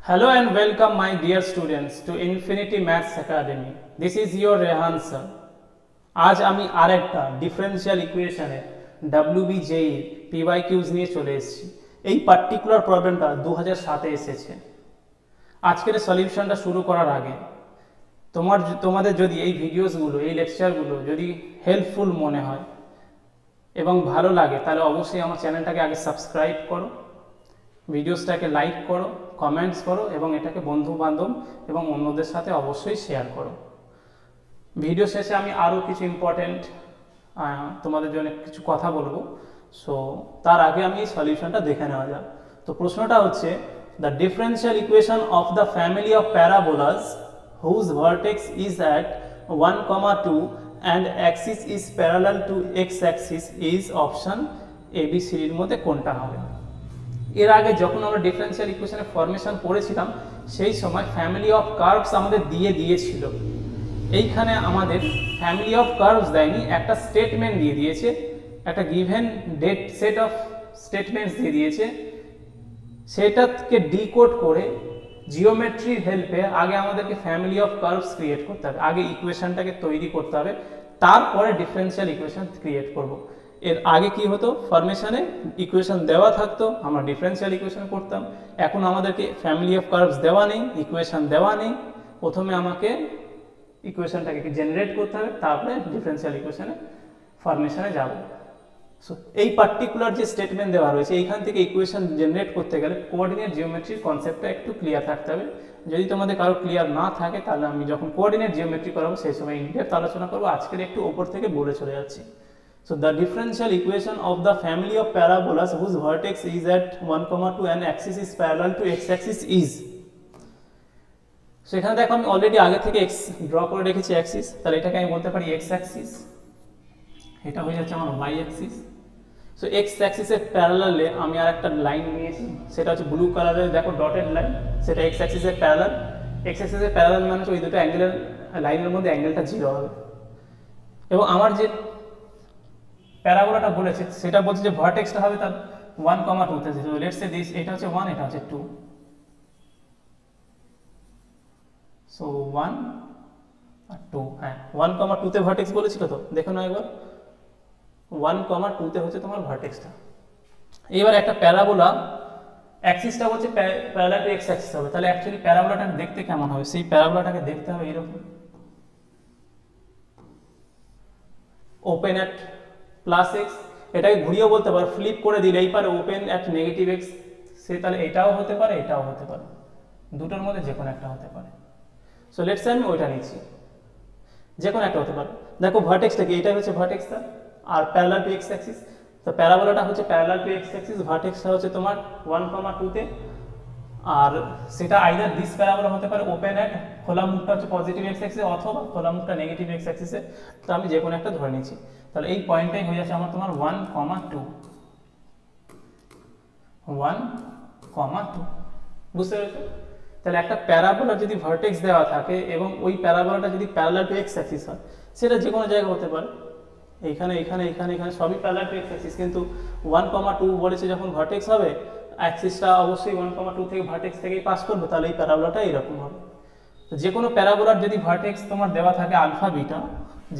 Hello and welcome my dear students to Infinity Maths Academy. This is your Rehan sir. आज আমি আরেকটা differential ইকুয়েশনে WBJE PYQs নিয়ে চলে এসেছি। এই পার্টিকুলার প্রবলেমটা 2007 এ এসেছে। আজকের সলিউশনটা শুরু করার আগে তোমাদের যদি এই ভিডিওসগুলো এই লেকচারগুলো যদি হেল্পফুল মনে হয় এবং ভালো লাগে তাহলে অবশ্যই আমার চ্যানেলটাকে আগে সাবস্ক্রাইব করো, ভিডিওসটাকে লাইক করো, কমেন্টস করো এবং এটাকে বন্ধু বান্ধব এবং অন্যদের সাথে অবশ্যই শেয়ার করো। ভিডিও শেষে আমি আরও কিছু ইম্পর্টেন্ট তোমাদের জন্য কিছু কথা বলবো। সো তার আগে আমি এই সলিউশনটা দেখে নেওয়া যাক। তো প্রশ্নটা হচ্ছে the differential equation of the family of parabolas whose vertex is at 1,2 and axis is parallel to x axis is option ABCD এর মধ্যে কোনটা হবে? এর আগে যখন আমরা ডিফারেনশিয়াল ইকুয়েশনের ফরমেশন পড়েছিলাম সেই সময় ফ্যামিলি অফ কার্ভস আমাদের দিয়েছিল। এইখানে আমাদের ফ্যামিলি অফ কার্ভস দেয়নি, একটা স্টেটমেন্ট দিয়ে দিয়েছে, একটা given date set of statements দিয়ে দিয়েছে। সেটাকে ডিকোড করে জিওমেট্রির হেল্পে আগে আমাদেরকে ফ্যামিলি অফ কার্ভস ক্রিয়েট করতে হবে, আগে ইকুয়েশনটাকে তৈরি করতে হবে, তারপরে ডিফারেনশিয়াল ইকুয়েশন ক্রিয়েট করব। এর আগে কি হতো, ফরমেশনে ইকুয়েশন দেওয়া থাকতো, আমরা ডিফারেনশিয়াল ইকুয়েশন করতাম। এখন আমাদেরকে ফ্যামিলি অফ কার্ভস দেওয়া নেই, ইকুয়েশন দেওয়া নেই, প্রথমে আমাকে ইকুয়েশনটাকে জেনারেট করতে হবে, তারপরে ডিফারেনশিয়াল ইকুয়েশনে ফরমেশনে যাব। সো এই পার্টিকুলার যে স্টেটমেন্ট দেওয়া রয়েছে এইখান থেকে ইকুয়েশন জেনারেট করতে গেলে কোঅর্ডিনেট জিওমেট্রির কনসেপ্টটা একটু ক্লিয়ার থাকতে হবে। যদি তোমাদের কারো ক্লিয়ার না থাকে তাহলে আমি যখন কোঅর্ডিনেট জিওমেট্রি করাবো সেই সময় ইনডেপথ আলোচনা করবো। আজকের একটু ওপর থেকে বলে চলে যাচ্ছি। So the differential equation of the family of parabolas whose vertex is at 1,2 and axis is parallel to x axis is। সেখানে দেখো আমি অলরেডি আগে থেকে x ড্র করে রেখেছি অ্যাক্সিস, তাহলে এটাকে আমি বলতে পারি x অ্যাক্সিস, এটা হয়ে যাচ্ছে আমার y অ্যাক্সিস। সো x অ্যাক্সিসের প্যারালালে আমি আর একটা লাইন নিয়েছি, সেটা হচ্ছে ব্লু কালারের দেখো ডটেড লাইন, সেটা x অ্যাক্সিসের প্যারালাল। x অ্যাক্সিসের প্যারালাল মানে ওই দুটো অ্যাঙ্গেলের লাইনের মধ্যে অ্যাঙ্গেলটা 0 হবে। এবং আমার যে প্যারাবোলাটা বলেছে সেটা বলছে যে ভার্টেক্সটা হবে তার 1,2 তে। সো লেটস সে দিস, এটা হচ্ছে 1, এটা হচ্ছে 2। সো 1 আর 2, হ্যাঁ 1,2 তে ভার্টেক্স বলেছিল তো, দেখো না একবার 1,2 তে হচ্ছে তোমার ভার্টেক্সটা। এবার একটা প্যারাবোলা অ্যাক্সিসটা হচ্ছে প্যারালাল টু এক্স অ্যাক্সিস হবে, তাহলে অ্যাকচুয়ালি প্যারাবোলাটা দেখতে কেমন হবে? সেই প্যারাবোলাটাকে দেখতে হবে এরকম, ওপেন অ্যাট প্লাস এক্স, এটাকে ঘুরিয়েও বলতে পারো, ফ্লিপ করে দিলে এই পারে ওপেন অ্যাট নেগেটিভ এক্স, সে তাহলে এটাও হতে পারে এটাও হতে পারে, দুটোর মধ্যে যে কোনো একটা হতে পারে। সো লেটস সে আমি ওইটা নিচ্ছি, যে কোনো একটা হতে পারে। দেখো ভার্টেক্সটা কি, এটাই হচ্ছে ভার্টেক্সটা are parallel to x Axis. তো প্যারাবোলাটা হচ্ছে প্যারালাল টু এক্স অ্যাক্সিস, ভার্টেক্সটা হচ্ছে তোমার 1,2 তে। আর সেটা আইদার দিস প্যারাবোলা হতে পারে ওপেন অ্যাট, খোলা মুখটা হচ্ছে পজিটিভ এক্স অ্যাক্সিসে অথবা খোলা মুখটা নেগেটিভ এক্স অ্যাক্সিসে। তো আমি যে কোনো একটা ধরে নিচ্ছি, তাহলে এই পয়েন্টটাই হয়ে যাচ্ছে আমার তোমার 1,2, 1,2। বুঝতে পেরেছো? তাহলে একটা প্যারাবোলা যদি ভার্টেক্স দেওয়া থাকে এবং ওই প্যারাবোলাটা যদি প্যারালাল টু এক্স অ্যাক্সিস হয়, সেটা যে কোনো জায়গায় হতে পারে, এইখানে এখানে এখানে এখানে সবই প্যারালাল টু এক্স অ্যাক্সিস, কিন্তু 1,2 বলেছে যখন ভার্টেক্স হবে, অ্যাক্সিসটা অবশ্যই 1,2 থেকে ভার্টেক্স থেকেই পাস করবে, তাহলে এই প্যারাবোলাটা এরকম হবে। তো যে কোনো প্যারাবোলার যদি ভার্টেক্স তোমার দেওয়া থাকে আলফা বিটা,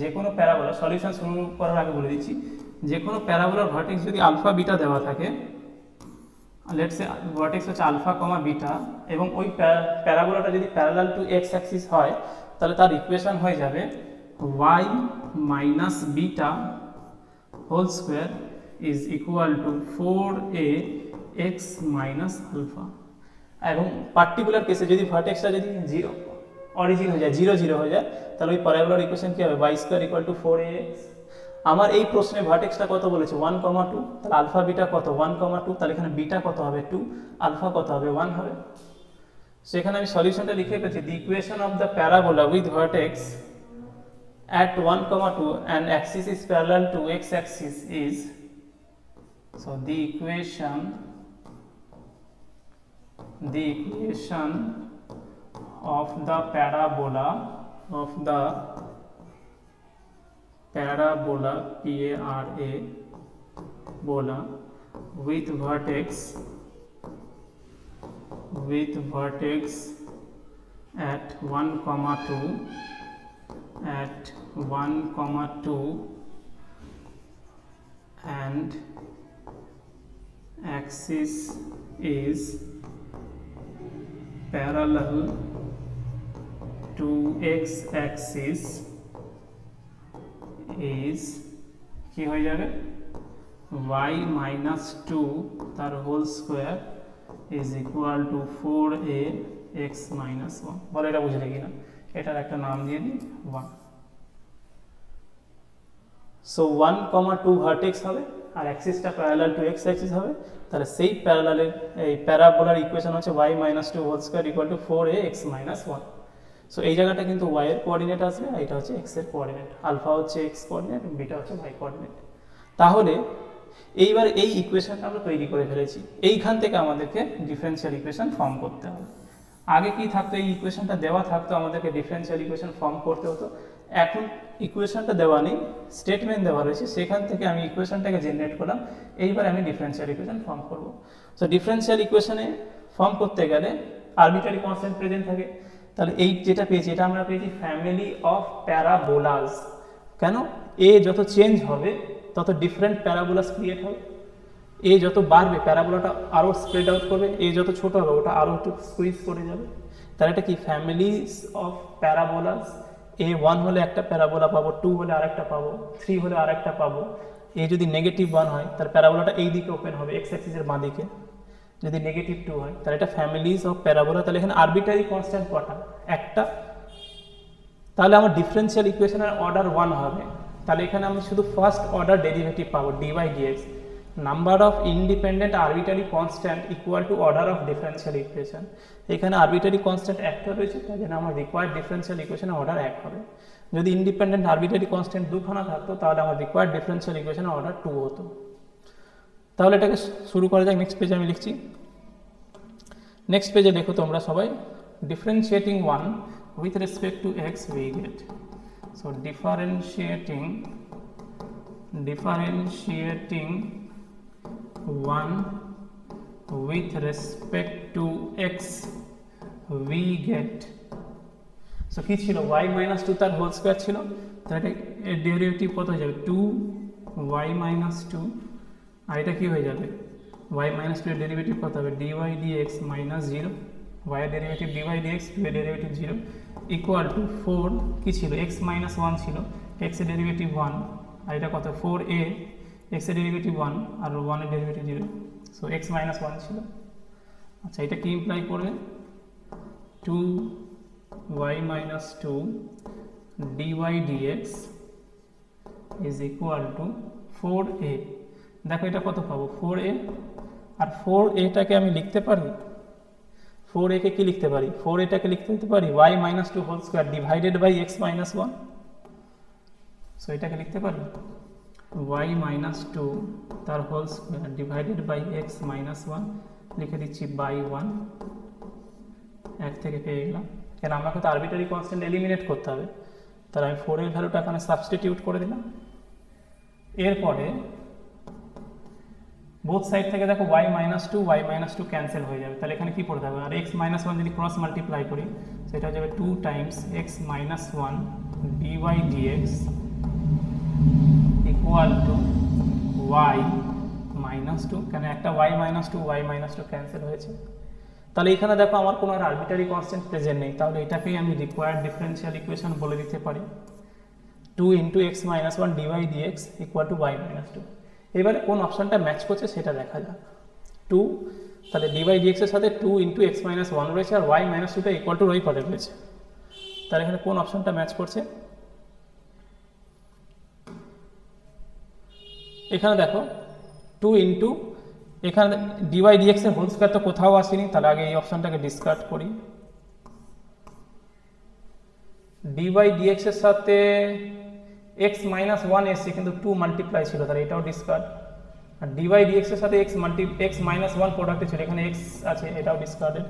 যে কোনো প্যারাবোলা, সলিউশন শুরু করার আগে বলে দিচ্ছি, যে কোনো প্যারাবোলার ভার্টেক্স যদি আলফা বিটা দেওয়া থাকে, লেটস সে ভার্টেক্স হচ্ছে আলফা কমা বিটা, এবং ওই প্যারাবোলাটা যদি প্যারালাল টু এক্স অ্যাক্সিস হয়, তাহলে তার ইকুয়েশন হয়ে যাবে y minus beta whole square is equal to 4ax minus alpha. এবং পার্টিকুলার কেসে যদি ভার্টেক্সটা যদি অরিজিন হয়ে যায় 0, 0 হয়ে যায়, তাহলে ওই প্যারাবোলার ইকুয়েশন কি হবে? y square equal to 4ax। আমার এই প্রশ্নে ভার্টেক্সটা কত বলেছে? 1,2, তাহলে আলফা বিটা কত? 1,2, তাহলে এখানে বিটা কত হবে? 2, আলফা কত হবে? 1 হবে। সো এখানে আমি সলিউশনটা লিখে রেখেছি, the equation of the parabola with vertex at 1,2 and axis is parallel to x axis is, so the equation of the parabola parabola with vertex with vertex at 1, 2 at 1, 2 and axis is parallel to x-axis is কি হয়ে যাবে y minus 2 তার whole square is equal to 4a x minus 1 বলো এটা বুঝলে কিনা এটার একটা নাম দিয়ে দিই 1 সো 1, 2 ভার্টেক্স হবে আর অ্যাক্সিসটা প্যারালাল টু এক্স অ্যাক্সিস হবে তাহলে সেই প্যারালালের এই প্যারাবোলার ইকুয়েশন হচ্ছে y minus 2 whole square equal to 4a x minus 1 so এই জায়গাটা কিন্তু y এর কোঅর্ডিনেট আসবে আর এটা হচ্ছে x এর কোঅর্ডিনেট আলফা হচ্ছে x কোঅর্ডিনেট বিটা হচ্ছে y কোঅর্ডিনেট তাহলে এইবার এই ইকুয়েশনটা আমরা তৈরি করে ফেলেছি এইখান থেকে আমাদেরকে ডিফারেনশিয়াল ইকুয়েশন ফর্ম করতে হবে আগে কি থাকতো এই ইকুয়েশনটা দেওয়া থাকতো আমাদেরকে ডিফারেনশিয়াল ইকুয়েশন ফর্ম করতে হতো এখন ইকুয়েশনটা দেওয়া নেই স্টেটমেন্ট দেওয়া রয়েছে সেখান থেকে আমি ইকুয়েশনটাকে জেনারেট করলাম এইবার আমি ডিফারেনশিয়াল ইকুয়েশন ফর্ম করব সো ডিফারেনশিয়াল ইকুয়েশনে ফর্ম করতে গেলে আরবিট্রারি কনস্ট্যান্ট প্রেজেন্ট থাকে তাহলে এই যেটা পেয়েছি এটা আমরা পেয়েছি ফ্যামিলি অফ প্যারাবোলাস কেন এ যত চেঞ্জ হবে তত ডিফারেন্ট প্যারাবোলাস ক্রিয়েট হবে এ যত বাড়বে প্যারাবোলাটা আরো স্প্রেড আউট করবে এ যত ছোট হবে ওটা আরো একটু স্কুইজ করে যাবে তাহলে এটা কি ফ্যামিলিজ অফ প্যারাবোলাস a1 হলে একটা প্যারাবোলা পাবো 2 হলে আরেকটা পাবো 3 হলে আরেকটা পাবো এ যদি নেগেটিভ 1 হয় তাহলে প্যারাবোলাটা এই দিকে ওপেন হবে x অ্যাক্সিসের বাঁ দিকে যদি নেগেটিভ 2 হয় তাহলে এটা ফ্যামিলিজ অফ প্যারাবোলা তাহলে এখানে আরবিট্রারি কনস্ট্যান্ট কটা একটা তাহলে আমার ডিফারেনশিয়াল ইকুয়েশনের অর্ডার 1 হবে তাহলে এখানে আমি শুধু ফার্স্ট অর্ডার ডেরিভেটিভ পাবো dy dx number of independent arbitrary constant equal to order of differential equation এখানে আরবিট্রারি কনস্ট্যান্ট একটা রয়েছে তাই জন্য আমার রিকোয়ার্ড ডিফারেনশিয়াল ইকুয়েশনের অর্ডার 1 হবে যদি ইন্ডিপেন্ডেন্ট আরবিট্রারি কনস্ট্যান্ট দুখানা থাকতো তাহলে আমার রিকোয়ার্ড ডিফারেনশিয়াল ইকুয়েশনের অর্ডার 2 হতো তাহলে এটাকে শুরু করা যাক নেক্সট পেজে আমি লিখছি নেক্সট পেজে দেখো তোমরা সবাই ডিফারেনশিয়েটিং 1 with respect to x we get so differentiating 1 with respect to x we get so কি ছিল y minus 2 তার হোল স্কয়ার ছিল তাহলে এর ডেরিভেটিভ কত হয়ে যাবে 2y minus 2 আর এটা কি হয়ে যাবে y minus 2 এর ডেরিভেটিভ কত হবে dy dx minus 0 y এর ডেরিভেটিভ dy dx 2 এর ডেরিভেটিভ 0 ইকুয়াল টু 4 কি ছিল x minus 1 ছিল x এর ডেরিভেটিভ 1 আর এটা কত 4a x এর ডেরিভেটিভ 1 আর 1 এর ডেরিভেটিভ 0 সো x minus 1 ছিল আচ্ছা এটা কি ইমপ্লাই করবে 2y minus 2 dy dx is equal to 4a দেখো এটা কত পাবো 4a আর 4a টাকে আমি লিখতে পারি 4a কে কি লিখতে পারি 4a টাকে লিখতে পারি y minus 2 whole square divided by x minus 1 so এটাকে লিখতে পারি y minus 2 তার whole square divided by x minus 1 লিখে দিচ্ছি বাই 1 এক থেকে পেয়ে গেলাম কেন আমাকে তো আরবিট্রারি কনস্ট্যান্ট এলিমিনেট করতে হবে তাহলে আমি 4 এর ভ্যালুটা এখানে সাবস্টিটিউট করে দিলাম এরপরে বোথ সাইড থেকে দেখো y minus 2 ক্যান্সেল হয়ে যাবে তাহলে এখানে কি পড়তে হবে আর x minus 1 যদি ক্রস মাল্টিপ্লাই করি সেটা হয়ে যাবে 2 Times x minus 1 dy dx equal to y minus 2 কেন একটা y minus 2 ক্যান্সেল হয়েছে তাহলে এখানে দেখো আমার কোনো আর আরবিট্রারি কনস্ট্যান্ট প্রেজেন্ট নেই তাহলে এটাকেই আমি রিকোয়ার্ড ডিফারেনশিয়াল ইকুয়েশন বলে দিতে পারি 2 into x minus 1 dy dx equal to y minus 2 এবারে কোন অপশনটা ম্যাচ করছে সেটা দেখা যাক 2 তাহলে dy dx এর সাথে 2 into x minus 1 রয়েছে আর y minus 2 টা ইকুয়াল টু ওই পদে রয়েছে তাহলে এখানে কোন অপশনটা ম্যাচ করছে এখানে দেখো 2 into এখানে dy dx এর হোল স্কয়ার তো কোথাও আসেনি তাহলে আগে এই অপশনটাকে ডিসকার্ড করি dy dx এর সাথে x minus 1 এসে কিন্তু 2 মাল্টিপ্লাই ছিল তাহলে এটাও ডিসকার্ড আর dy dx এর সাথে x minus 1 প্রোডাক্টে ছিল এখানে x আছে এটাও ডিসকার্ডেড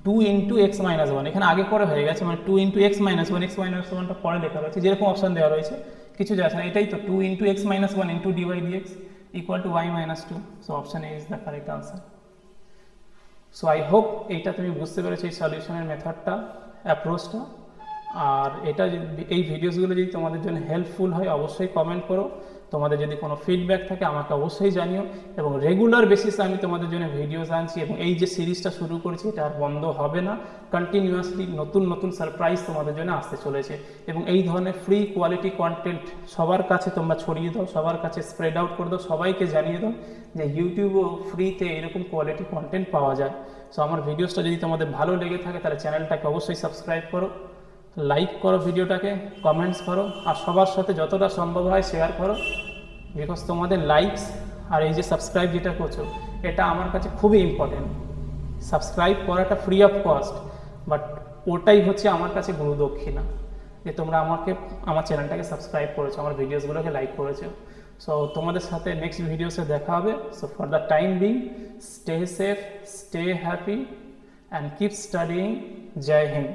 2 into x minus 1 এখানে আগে করে হয়ে গেছে মানে 2 into x minus 1 টা পরে লেখা রয়েছে যেরকম অপশন দেওয়া রয়েছে কিছু যায় না এটাই তো 2 into x minus 1 into dy dx equal to y minus 2 so option A is the correct answer so I hope এইটা তুমি বুঝতে পেরেছো, এই সলিউশনের মেথডটা, অ্যাপ্রোচটা। আর এটা এই ভিডিওসগুলো যদি তোমাদের জন্য হেল্পফুল হয় অবশ্যই কমেন্ট করো। তোমাদের যদি কোনো ফিডব্যাক থাকে আমাকে অবশ্যই জানিও। এবং রেগুলার বেসিসে আমি তোমাদের জন্য ভিডিওস আনছি, এবং এই যে সিরিজটা শুরু করেছি এটা আর বন্ধ হবে না। কন্টিনিউয়াসলি নতুন নতুন সারপ্রাইজ তোমাদের জন্য আসতে চলেছে। এবং এই ধরনের ফ্রি কোয়ালিটি কন্টেন্ট সবার কাছে তোমরা ছড়িয়ে দাও, সবার কাছে স্প্রেড আউট করে দাও, সবাইকে জানিয়ে দাও যে ইউটিউবেও ফ্রিতে এরকম কোয়ালিটি কন্টেন্ট পাওয়া যায়। সো আমার ভিডিওসটা যদি তোমাদের ভালো লেগে থাকে তাহলে চ্যানেলটাকে অবশ্যই সাবস্ক্রাইব করো, লাইক করো ভিডিওটাকে, কমেন্টস করো, আর সবার সাথে যতটা সম্ভব হয় শেয়ার করো। বিকজ তোমাদের লাইকস আর এই যে সাবস্ক্রাইব যেটা করছো এটা আমার কাছে খুবই ইম্পর্টেন্ট। সাবস্ক্রাইব করাটা ফ্রি অফ কস্ট, বাট ওটাই হচ্ছে আমার কাছে গুরুদক্ষিণা যে তোমরা আমার চ্যানেলটাকে সাবস্ক্রাইব করেছো, আমার ভিডিওসগুলোকে লাইক করেছো। সো তোমাদের সাথে নেক্সট ভিডিওসে দেখা হবে। So for the time being, stay safe, stay happy and keep studying. জয় হিন্দ।